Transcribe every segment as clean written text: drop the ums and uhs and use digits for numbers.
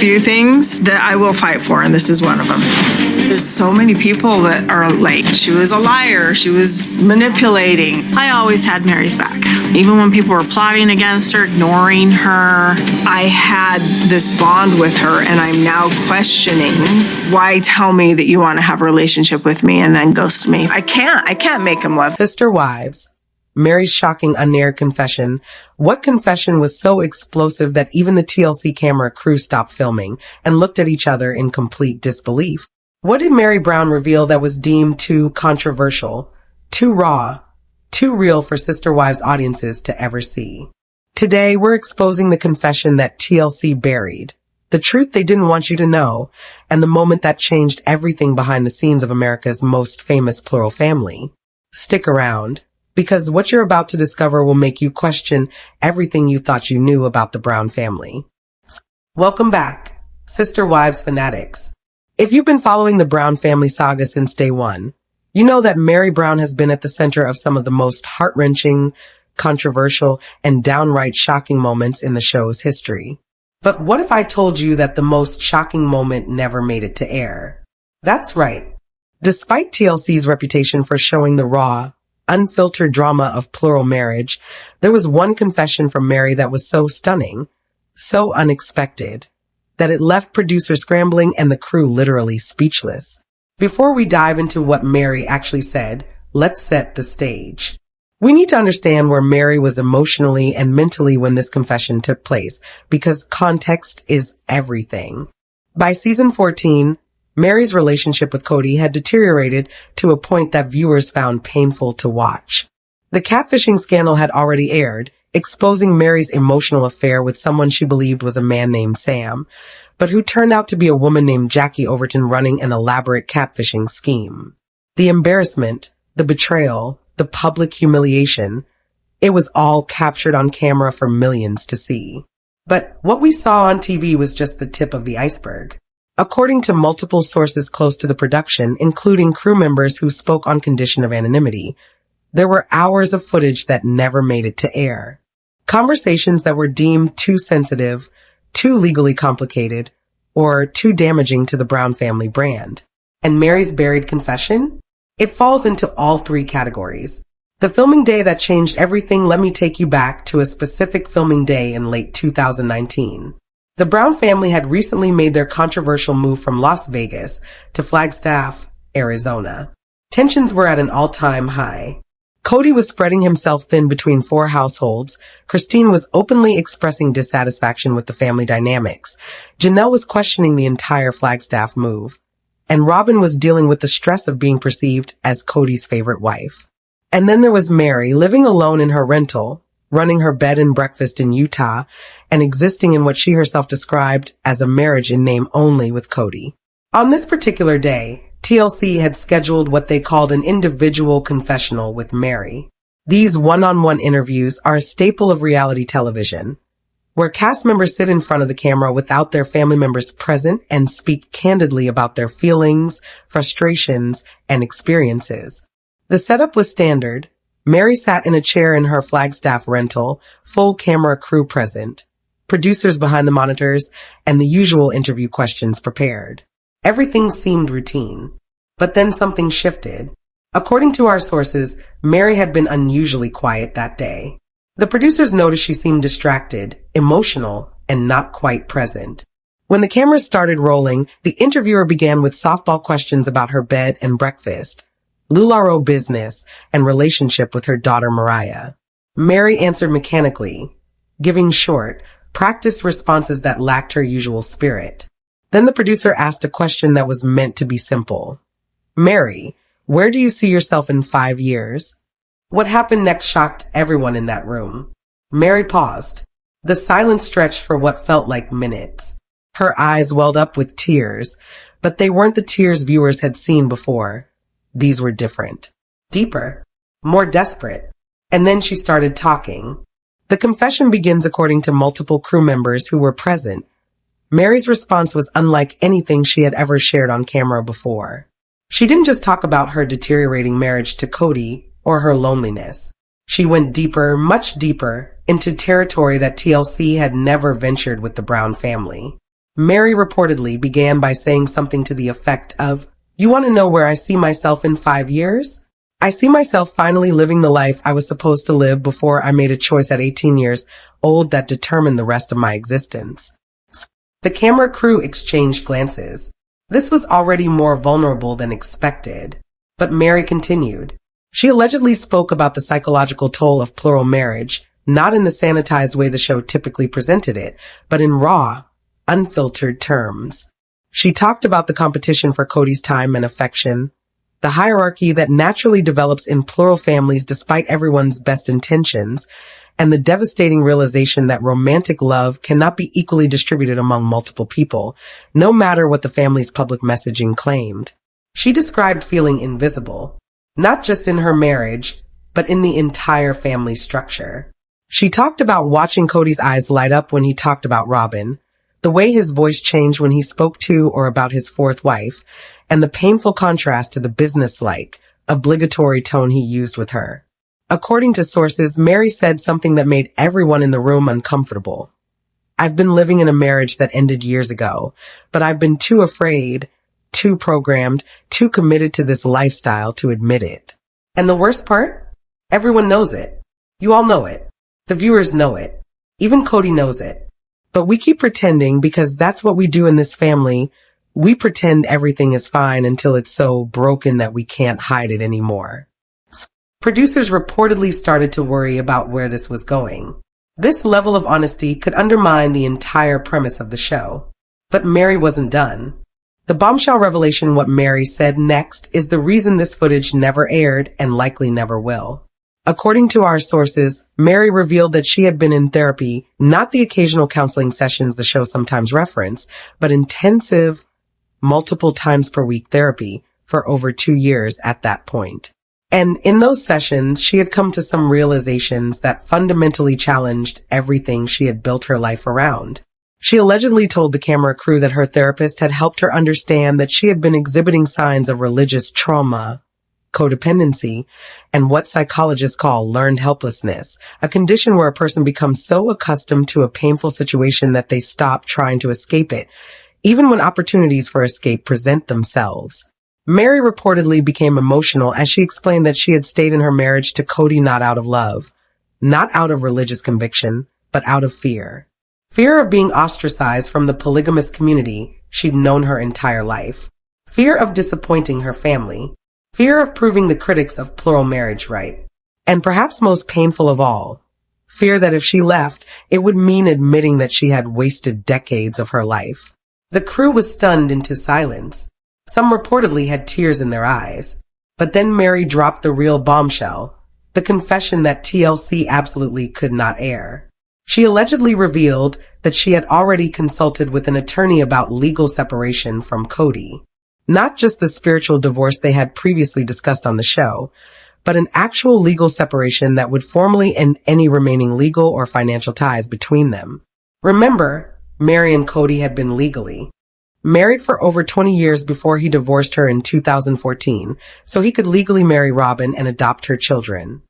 few things that I will fight for, and this is one of them. There's so many people that are like, she was a liar, she was manipulating. I always had Meri's back. Even when people were plotting against her, ignoring her. I had this bond with her, and I'm now questioning, why tell me that you want to have a relationship with me and then ghost me? I can't make him love. Sister Wives, Meri's shocking unaired confession. What confession was so explosive that even the TLC camera crew stopped filming and looked at each other in complete disbelief? What did Meri Brown reveal that was deemed too controversial, too raw, too real for Sister Wives audiences to ever see? Today, we're exposing the confession that TLC buried, the truth they didn't want you to know, and the moment that changed everything behind the scenes of America's most famous plural family. Stick around, because what you're about to discover will make you question everything you thought you knew about the Brown family. Welcome back, Sister Wives fanatics. If you've been following the Brown family saga since day one, you know that Meri Brown has been at the center of some of the most heart-wrenching, controversial, and downright shocking moments in the show's history. But what if I told you that the most shocking moment never made it to air? That's right. Despite TLC's reputation for showing the raw, unfiltered drama of plural marriage, there was one confession from Meri that was so stunning, so unexpected, that it left producers scrambling and the crew literally speechless. Before we dive into what Meri actually said, let's set the stage. We need to understand where Meri was emotionally and mentally when this confession took place, because context is everything. By season 14, Meri's relationship with Kody had deteriorated to a point that viewers found painful to watch. The catfishing scandal had already aired, exposing Meri's emotional affair with someone she believed was a man named Sam, but who turned out to be a woman named Jackie Overton running an elaborate catfishing scheme. The embarrassment, the betrayal, the public humiliation, it was all captured on camera for millions to see. But what we saw on TV was just the tip of the iceberg. According to multiple sources close to the production, including crew members who spoke on condition of anonymity, there were hours of footage that never made it to air. Conversations that were deemed too sensitive, too legally complicated, or too damaging to the Brown family brand. And Meri's buried confession? It falls into all three categories. The filming day that changed everything. Let me take you back to a specific filming day in late 2019. The Brown family had recently made their controversial move from Las Vegas to Flagstaff, Arizona. Tensions were at an all-time high. Kody was spreading himself thin between four households. Christine was openly expressing dissatisfaction with the family dynamics. Janelle was questioning the entire Flagstaff move. And Robyn was dealing with the stress of being perceived as Kody's favorite wife. And then there was Meri, living alone in her rental, running her bed and breakfast in Utah, and existing in what she herself described as a marriage in name only with Kody. On this particular day, TLC had scheduled what they called an individual confessional with Meri. These one-on-one interviews are a staple of reality television, where cast members sit in front of the camera without their family members present and speak candidly about their feelings, frustrations, and experiences. The setup was standard. Meri sat in a chair in her Flagstaff rental, full camera crew present, producers behind the monitors, and the usual interview questions prepared. Everything seemed routine. But then something shifted. According to our sources, Meri had been unusually quiet that day. The producers noticed she seemed distracted, emotional, and not quite present. When the cameras started rolling, the interviewer began with softball questions about her bed and breakfast, LuLaRoe business, and relationship with her daughter Mariah. Meri answered mechanically, giving short, practiced responses that lacked her usual spirit. Then the producer asked a question that was meant to be simple. Meri, where do you see yourself in 5 years? What happened next shocked everyone in that room. Meri paused. The silence stretched for what felt like minutes. Her eyes welled up with tears, but they weren't the tears viewers had seen before. These were different, deeper, more desperate. And then she started talking. The confession begins according to multiple crew members who were present. Meri's response was unlike anything she had ever shared on camera before. She didn't just talk about her deteriorating marriage to Kody or her loneliness. She went deeper, much deeper, into territory that TLC had never ventured with the Brown family. Meri reportedly began by saying something to the effect of, "You want to know where I see myself in 5 years? I see myself finally living the life I was supposed to live before I made a choice at 18 years old that determined the rest of my existence." The camera crew exchanged glances. This was already more vulnerable than expected. But Meri continued. She allegedly spoke about the psychological toll of plural marriage, not in the sanitized way the show typically presented it, but in raw, unfiltered terms. She talked about the competition for Kody's time and affection, the hierarchy that naturally develops in plural families despite everyone's best intentions, and the devastating realization that romantic love cannot be equally distributed among multiple people, no matter what the family's public messaging claimed. She described feeling invisible, not just in her marriage, but in the entire family structure. She talked about watching Kody's eyes light up when he talked about Robyn, the way his voice changed when he spoke to or about his fourth wife, and the painful contrast to the businesslike, obligatory tone he used with her. According to sources, Meri said something that made everyone in the room uncomfortable. "I've been living in a marriage that ended years ago, but I've been too afraid, too programmed, too committed to this lifestyle to admit it." And the worst part? Everyone knows it. You all know it. The viewers know it. Even Kody knows it. But we keep pretending because that's what we do in this family. We pretend everything is fine until it's so broken that we can't hide it anymore. Producers reportedly started to worry about where this was going. This level of honesty could undermine the entire premise of the show. But Meri wasn't done. The bombshell revelation, what Meri said next, is the reason this footage never aired and likely never will. According to our sources, Meri revealed that she had been in therapy, not the occasional counseling sessions the show sometimes reference, but intensive, multiple times per week therapy for over 2 years at that point. And in those sessions, she had come to some realizations that fundamentally challenged everything she had built her life around. She allegedly told the camera crew that her therapist had helped her understand that she had been exhibiting signs of religious trauma, codependency, and what psychologists call learned helplessness, a condition where a person becomes so accustomed to a painful situation that they stop trying to escape it, even when opportunities for escape present themselves. Meri reportedly became emotional as she explained that she had stayed in her marriage to Kody not out of love, not out of religious conviction, but out of fear. Fear of being ostracized from the polygamous community she'd known her entire life. Fear of disappointing her family. Fear of proving the critics of plural marriage right. And perhaps most painful of all, fear that if she left, it would mean admitting that she had wasted decades of her life. The crew was stunned into silence. Some reportedly had tears in their eyes. But then Meri dropped the real bombshell, the confession that TLC absolutely could not air. She allegedly revealed that she had already consulted with an attorney about legal separation from Kody. Not just the spiritual divorce they had previously discussed on the show, but an actual legal separation that would formally end any remaining legal or financial ties between them. Remember, Meri and Kody had been legally married for over 20 years before he divorced her in 2014, so he could legally marry Robyn and adopt her children.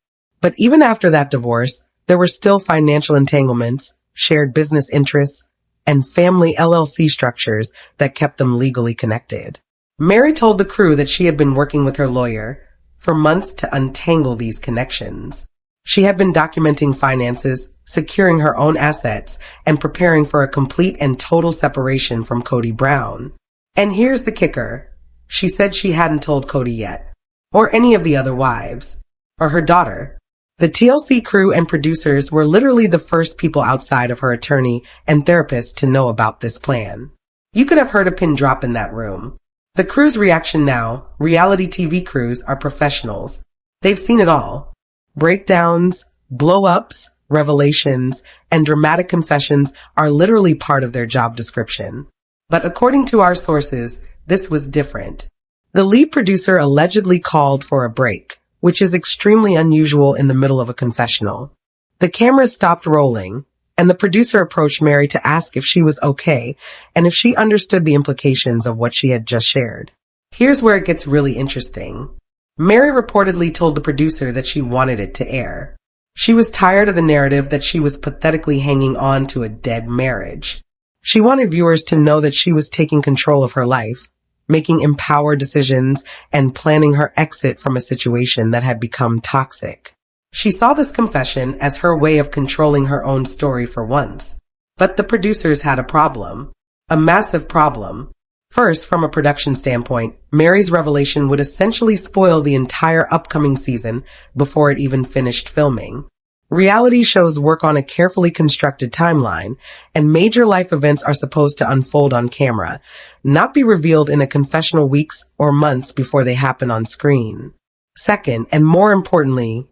But even after that divorce, there were still financial entanglements, shared business interests, and family LLC structures that kept them legally connected. Meri told the crew that she had been working with her lawyer for months to untangle these connections. She had been documenting finances, securing her own assets, and preparing for a complete and total separation from Kody Brown. And here's the kicker. She said she hadn't told Kody yet, or any of the other wives, or her daughter. The TLC crew and producers were literally the first people outside of her attorney and therapist to know about this plan. You could have heard a pin drop in that room. The crew's reaction now, reality TV crews are professionals. They've seen it all. Breakdowns, blow-ups, revelations, and dramatic confessions are literally part of their job description. But according to our sources, this was different. The lead producer allegedly called for a break, which is extremely unusual in the middle of a confessional. The camera stopped rolling, and the producer approached Meri to ask if she was okay and if she understood the implications of what she had just shared. Here's where it gets really interesting. Meri reportedly told the producer that she wanted it to air. She was tired of the narrative that she was pathetically hanging on to a dead marriage. She wanted viewers to know that she was taking control of her life, making empowered decisions, and planning her exit from a situation that had become toxic. She saw this confession as her way of controlling her own story for once. But the producers had a problem. A massive problem. First, from a production standpoint, Meri's revelation would essentially spoil the entire upcoming season before it even finished filming. Reality shows work on a carefully constructed timeline, and major life events are supposed to unfold on camera, not be revealed in a confessional weeks or months before they happen on screen. Second, and more importantly,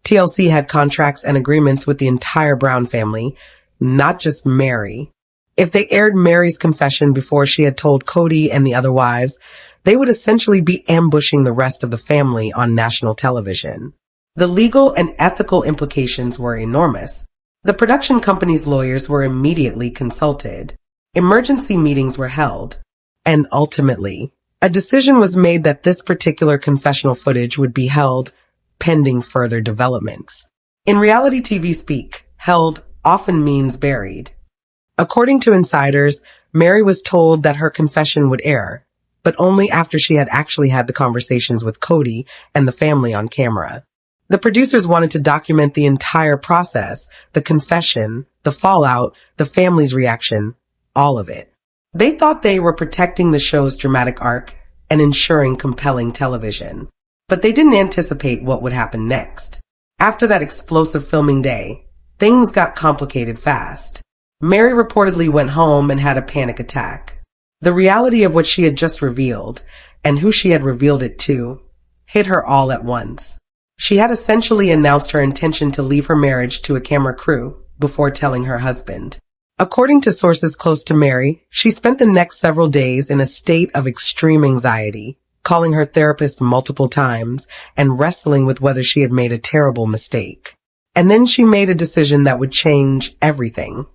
TLC had contracts and agreements with the entire Brown family, not just Meri. If they aired Meri's confession before she had told Kody and the other wives, they would essentially be ambushing the rest of the family on national television. The legal and ethical implications were enormous. The production company's lawyers were immediately consulted. Emergency meetings were held. And ultimately, a decision was made that this particular confessional footage would be held pending further developments. In reality TV speak, held often means buried. According to insiders, Meri was told that her confession would air, but only after she had actually had the conversations with Kody and the family on camera. The producers wanted to document the entire process, the confession, the fallout, the family's reaction, all of it. They thought they were protecting the show's dramatic arc and ensuring compelling television. But they didn't anticipate what would happen next. After that explosive filming day, things got complicated fast. Meri reportedly went home and had a panic attack. The reality of what she had just revealed, and who she had revealed it to, hit her all at once. She had essentially announced her intention to leave her marriage to a camera crew before telling her husband. According to sources close to Meri, she spent the next several days in a state of extreme anxiety, calling her therapist multiple times and wrestling with whether she had made a terrible mistake. And then she made a decision that would change everything.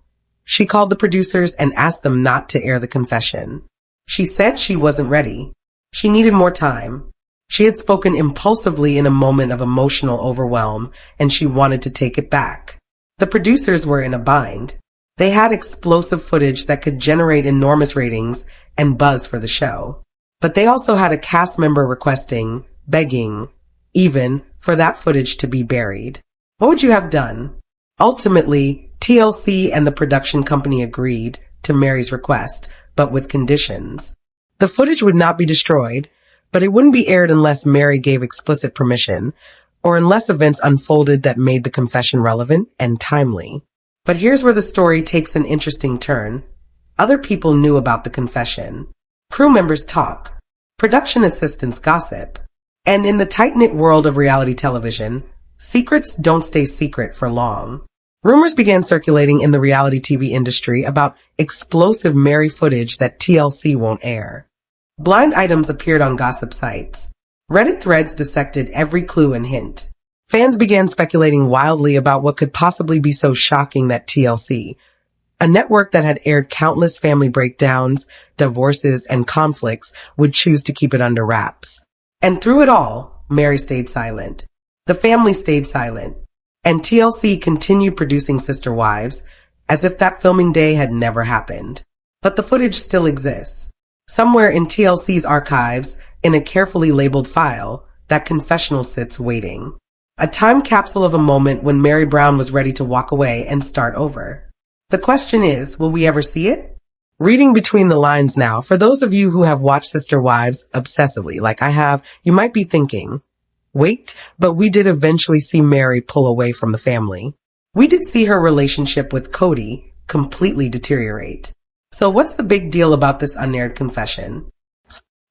She called the producers and asked them not to air the confession. She said she wasn't ready. She needed more time. She had spoken impulsively in a moment of emotional overwhelm, and she wanted to take it back. The producers were in a bind. They had explosive footage that could generate enormous ratings and buzz for the show. But they also had a cast member requesting, begging, even, for that footage to be buried. What would you have done? Ultimately, TLC and the production company agreed to Meri's request, but with conditions. The footage would not be destroyed, but it wouldn't be aired unless Meri gave explicit permission, or unless events unfolded that made the confession relevant and timely. But here's where the story takes an interesting turn. Other people knew about the confession. Crew members talk. Production assistants gossip. And in the tight-knit world of reality television, secrets don't stay secret for long. Rumors began circulating in the reality TV industry about explosive Meri footage that TLC won't air. Blind items appeared on gossip sites. Reddit threads dissected every clue and hint. Fans began speculating wildly about what could possibly be so shocking that TLC, a network that had aired countless family breakdowns, divorces, and conflicts, would choose to keep it under wraps. And through it all, Meri stayed silent. The family stayed silent. And TLC continued producing Sister Wives, as if that filming day had never happened. But the footage still exists. Somewhere in TLC's archives, in a carefully labeled file, that confessional sits waiting. A time capsule of a moment when Meri Brown was ready to walk away and start over. The question is, will we ever see it? Reading between the lines now, for those of you who have watched Sister Wives obsessively, like I have, you might be thinking, wait, but we did eventually see Meri pull away from the family. We did see her relationship with Kody completely deteriorate. So what's the big deal about this unaired confession?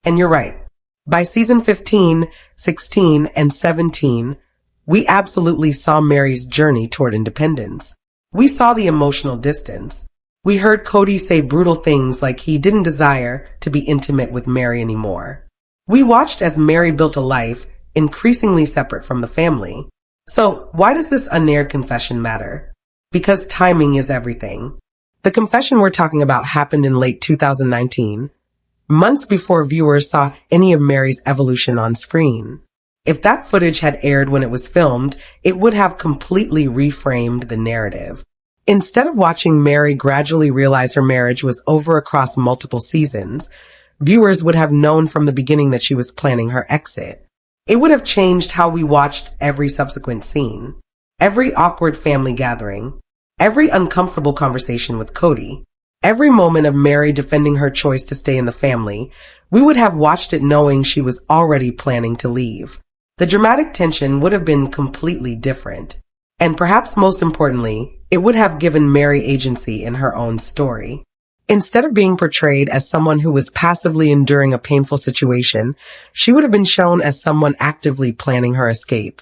And you're right. By season 15, 16, and 17, we absolutely saw Meri's journey toward independence. We saw the emotional distance. We heard Kody say brutal things like he didn't desire to be intimate with Meri anymore. We watched as Meri built a life increasingly separate from the family. So why does this unaired confession matter? Because timing is everything. The confession we're talking about happened in late 2019, months before viewers saw any of Meri's evolution on screen. If that footage had aired when it was filmed, it would have completely reframed the narrative. Instead of watching Meri gradually realize her marriage was over across multiple seasons, viewers would have known from the beginning that she was planning her exit. It would have changed how we watched every subsequent scene, every awkward family gathering, every uncomfortable conversation with Kody, every moment of Meri defending her choice to stay in the family. We would have watched it knowing she was already planning to leave. The dramatic tension would have been completely different. And perhaps most importantly, it would have given Meri agency in her own story. Instead of being portrayed as someone who was passively enduring a painful situation, she would have been shown as someone actively planning her escape,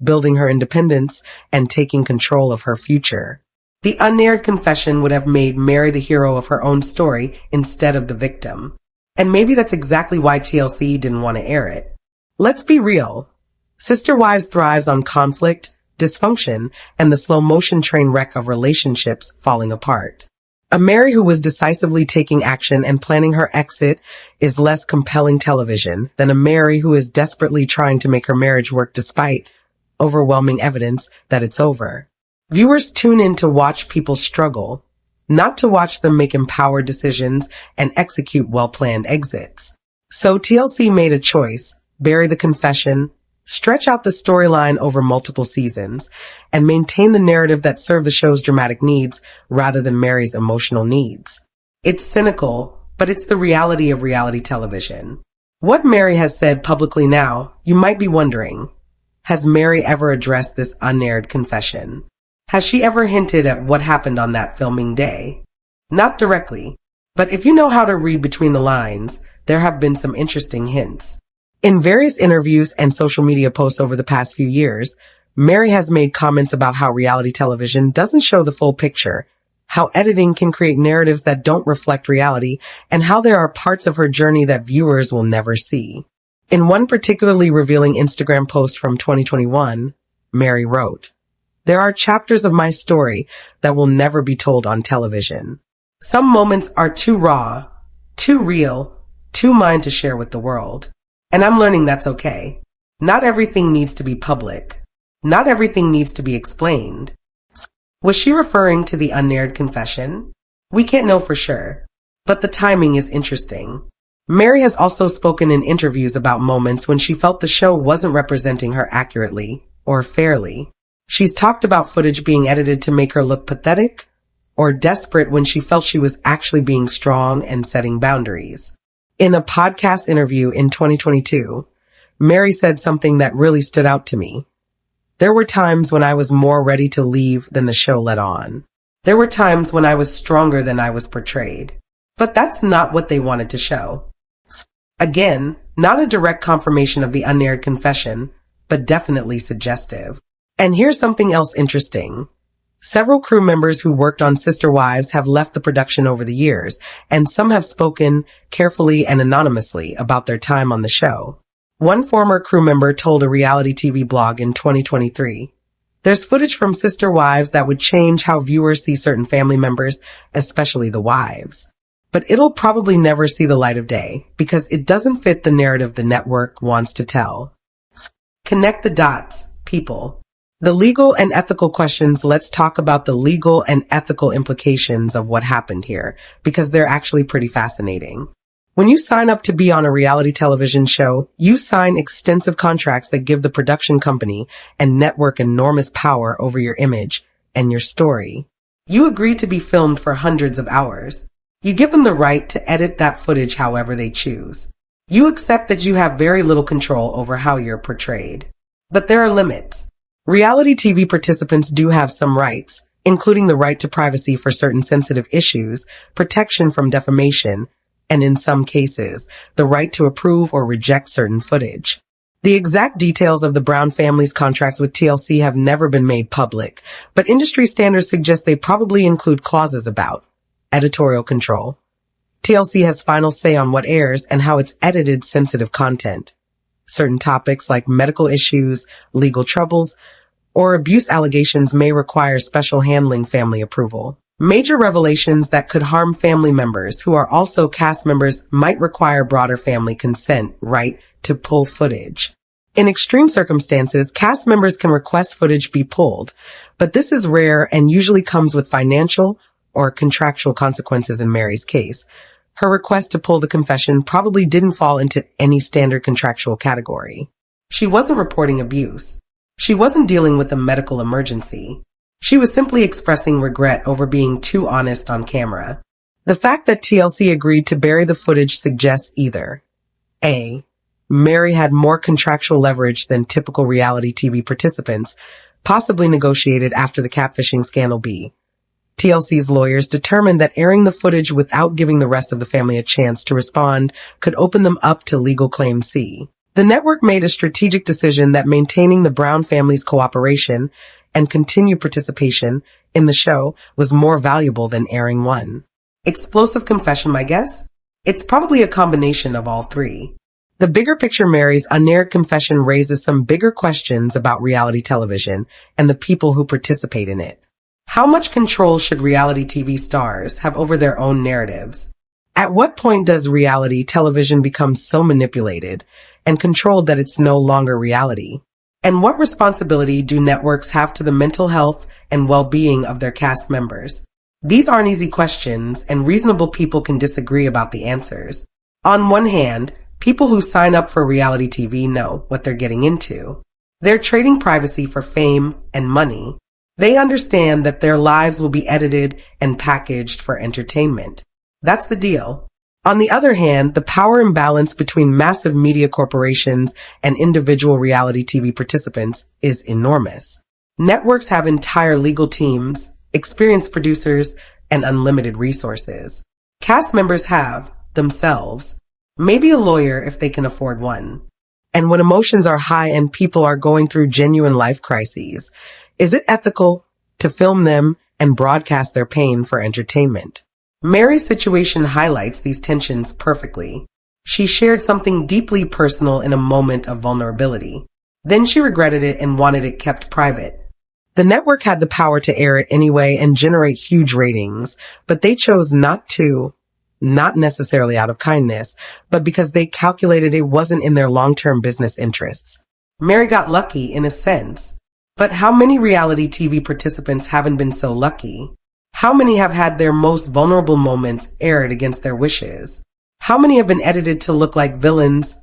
building her independence, and taking control of her future. The Unaired confession would have made Meri the hero of her own story instead of the victim. And maybe that's exactly why TLC didn't want to air it. Let's be real. Sister Wives thrives on conflict, dysfunction, and the slow-motion train wreck of relationships falling apart. A Meri who was decisively taking action and planning her exit is less compelling television than a Meri who is desperately trying to make her marriage work despite overwhelming evidence that it's over. Viewers tune in to watch people struggle, not to watch them make empowered decisions and execute well-planned exits. So TLC made a choice: bury the confession, stretch out the storyline over multiple seasons, and maintain the narrative that served the show's dramatic needs rather than Meri's emotional needs. It's cynical, but it's the reality of reality television. What Meri has said publicly now, you might be wondering, has Meri ever addressed this unaired confession? Has she ever hinted at what happened on that filming day? Not directly, but if you know how to read between the lines, there have been some interesting hints. In various interviews and social media posts over the past few years, Meri has made comments about how reality television doesn't show the full picture, how editing can create narratives that don't reflect reality, and how there are parts of her journey that viewers will never see. In one particularly revealing Instagram post from 2021, Meri wrote, "There are chapters of my story that will never be told on television. Some moments are too raw, too real, too mine to share with the world. And I'm learning that's okay. Not everything needs to be public. Not everything needs to be explained." Was she referring to the unaired confession? We can't know for sure, but the timing is interesting. Meri has also spoken in interviews about moments when she felt the show wasn't representing her accurately or fairly. She's talked about footage being edited to make her look pathetic or desperate when she felt she was actually being strong and setting boundaries. In a podcast interview in 2022, Meri said something that really stood out to me. "There were times when I was more ready to leave than the show let on. There were times when I was stronger than I was portrayed. But that's not what they wanted to show." Again, not a direct confirmation of the unaired confession, but definitely suggestive. And here's something else interesting. Several crew members who worked on Sister Wives have left the production over the years, and some have spoken carefully and anonymously about their time on the show. One former crew member told a reality TV blog in 2023, "There's footage from Sister Wives that would change how viewers see certain family members, especially the wives. But it'll probably never see the light of day because it doesn't fit the narrative the network wants to tell." Connect the dots, people. The legal and ethical questions. Let's talk about the legal and ethical implications of what happened here, because they're actually pretty fascinating. When you sign up to be on a reality television show, you sign extensive contracts that give the production company and network enormous power over your image and your story. You agree to be filmed for hundreds of hours. You give them the right to edit that footage however they choose. You accept that you have very little control over how you're portrayed. But there are limits. Reality TV participants do have some rights, including the right to privacy for certain sensitive issues, protection from defamation, and in some cases, the right to approve or reject certain footage. The exact details of the Brown family's contracts with TLC have never been made public, but industry standards suggest they probably include clauses about editorial control. TLC has final say on what airs and how it's edited sensitive content. Certain topics like medical issues, legal troubles, or abuse allegations may require special handling family approval. Major revelations that could harm family members who are also cast members might require broader family consent, right, to pull footage. In extreme circumstances, cast members can request footage be pulled, but this is rare and usually comes with financial or contractual consequences in Meri's case. Her request to pull the confession probably didn't fall into any standard contractual category. She wasn't reporting abuse. She wasn't dealing with a medical emergency. She was simply expressing regret over being too honest on camera. The fact that TLC agreed to bury the footage suggests either A. Meri had more contractual leverage than typical reality TV participants, possibly negotiated after the catfishing scandal. B. TLC's lawyers determined that airing the footage without giving the rest of the family a chance to respond could open them up to legal claim. C. The network made a strategic decision that maintaining the Brown family's cooperation and continued participation in the show was more valuable than airing one explosive confession. My guess? It's probably a combination of all three. The bigger picture Meri's Unaired confession raises some bigger questions about reality television and the people who participate in it. How much control should reality TV stars have over their own narratives? At what point does reality television become so manipulated and controlled that it's no longer reality? And what responsibility do networks have to the mental health and well-being of their cast members? These aren't easy questions, and reasonable people can disagree about the answers. On one hand, people who sign up for reality TV know what they're getting into. They're trading privacy for fame and money. They understand that their lives will be edited and packaged for entertainment. That's the deal. On the other hand, the power imbalance between massive media corporations and individual reality TV participants is enormous. Networks have entire legal teams, experienced producers, and unlimited resources. Cast members have, themselves, maybe a lawyer if they can afford one. And when emotions are high and people are going through genuine life crises, is it ethical to film them and broadcast their pain for entertainment? Meri's situation highlights these tensions perfectly. She shared something deeply personal in a moment of vulnerability. Then she regretted it and wanted it kept private. The network had the power to air it anyway and generate huge ratings, but they chose not to. Not necessarily out of kindness, but because they calculated it wasn't in their long-term business interests. Meri got lucky in a sense. But how many reality TV participants haven't been so lucky? How many have had their most vulnerable moments aired against their wishes? How many have been edited to look like villains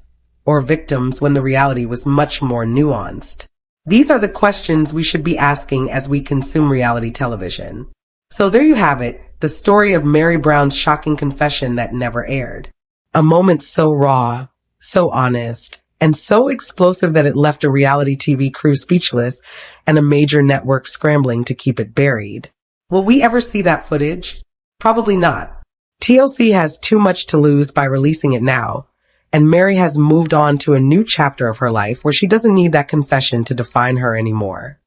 or victims when the reality was much more nuanced? These are the questions we should be asking as we consume reality television. So there you have it, the story of Meri Brown's shocking confession that never aired. A moment so raw, so honest, and so explosive that it left a reality TV crew speechless and a major network scrambling to keep it buried. Will we ever see that footage? Probably not. TLC has too much to lose by releasing it now, and Meri has moved on to a new chapter of her life where she doesn't need that confession to define her anymore.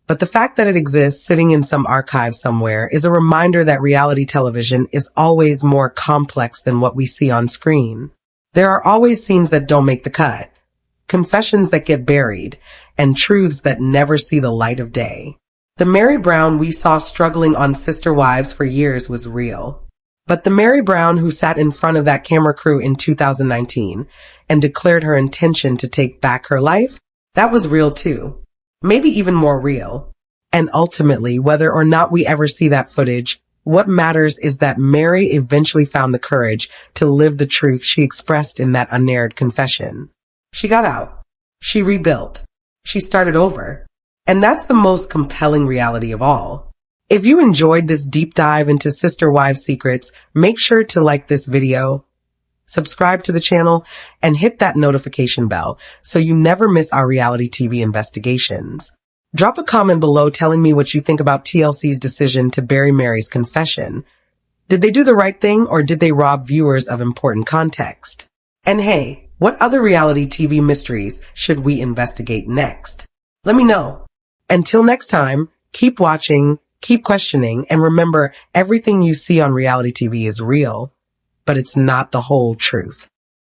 But the fact that it exists sitting in some archive somewhere is a reminder that reality television is always more complex than what we see on screen. There are always scenes that don't make the cut, confessions that get buried, and truths that never see the light of day. The Meri Brown we saw struggling on Sister Wives for years was real. But the Meri Brown who sat in front of that camera crew in 2019 and declared her intention to take back her life, that was real too. Maybe even more real. And ultimately, whether or not we ever see that footage, what matters is that Meri eventually found the courage to live the truth she expressed in that Unaired confession. She got out. She rebuilt. She started over. And that's the most compelling reality of all. If you enjoyed this deep dive into Sister Wives secrets, make sure to like this video, subscribe to the channel, and hit that notification bell so you never miss our reality TV investigations. Drop a comment below telling me what you think about TLC's decision to bury Meri's confession. Did they do the right thing, or did they rob viewers of important context? And hey, what other reality TV mysteries should we investigate next? Let me know. Until next time, keep watching, keep questioning, and remember, everything you see on reality TV is real, but it's not the whole truth.